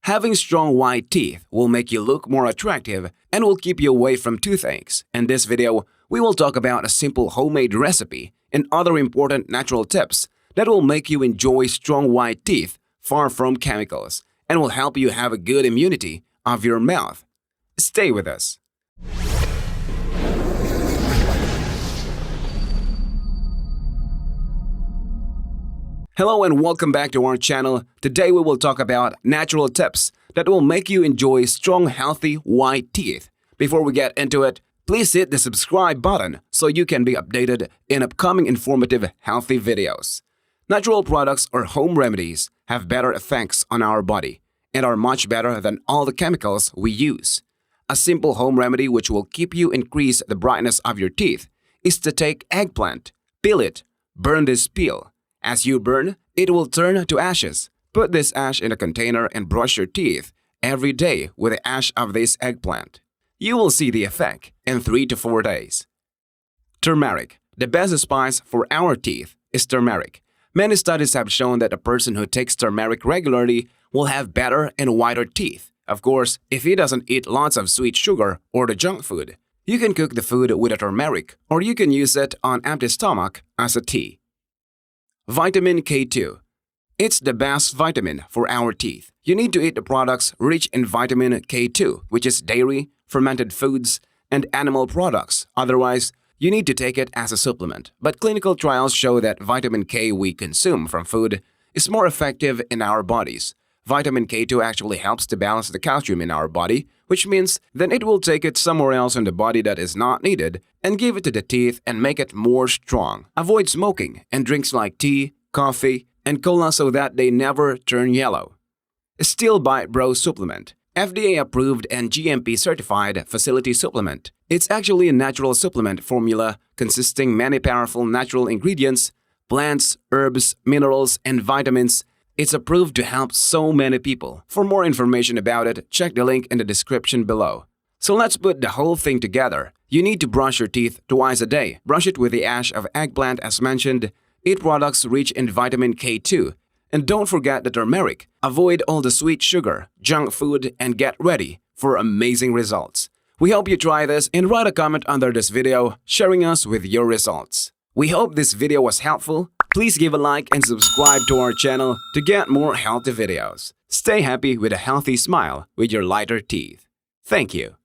Having strong white teeth will make you look more attractive and will keep you away from toothaches. In this video, we will talk about a simple homemade recipe and other important natural tips that will make you enjoy strong white teeth far from chemicals and will help you have a good immunity of your mouth. Stay with us. Hello and welcome back to our channel. Today we will talk about natural tips that will make you enjoy strong, healthy white teeth. Before we get into it, please hit the subscribe button so you can be updated in upcoming informative, healthy videos. Natural products or home remedies have better effects on our body and are much better than all the chemicals we use. A simple home remedy which will keep you increase the brightness of your teeth is to take eggplant, peel it, burn this peel. As you burn, it will turn to ashes. Put this ash in a container and brush your teeth every day with the ash of this eggplant. You will see the effect in 3 to 4 days. Turmeric. The best spice for our teeth is turmeric. Many studies have shown that a person who takes turmeric regularly will have better and whiter teeth. Of course, if he doesn't eat lots of sweet sugar or the junk food. You can cook the food with a turmeric or you can use it on empty stomach as a tea. Vitamin K2. It's the best vitamin for our teeth. You need to eat the products rich in vitamin K2, which is dairy, fermented foods, and animal products. Otherwise, you need to take it as a supplement. But clinical trials show that vitamin K we consume from food is more effective in our bodies. Vitamin K2 actually helps to balance the calcium in our body, which means then it will take it somewhere else in the body that is not needed and give it to the teeth and make it more strong. Avoid smoking and drinks like tea, coffee, and cola so that they never turn yellow. Steel Bite Bro Supplement. FDA approved and GMP certified facility supplement. It's actually a natural supplement formula consisting many powerful natural ingredients, plants, herbs, minerals, and vitamins. It's approved to help so many people. For more information about it, check the link in the description below. So let's put the whole thing together. You need to brush your teeth twice a day. Brush it with the ash of eggplant as mentioned. Eat products rich in vitamin K2. And don't forget the turmeric. Avoid all the sweet sugar, junk food, and get ready for amazing results. We hope you try this and write a comment under this video sharing us with your results. We hope this video was helpful. Please give a like and subscribe to our channel to get more healthy videos. Stay happy with a healthy smile with your lighter teeth. Thank you.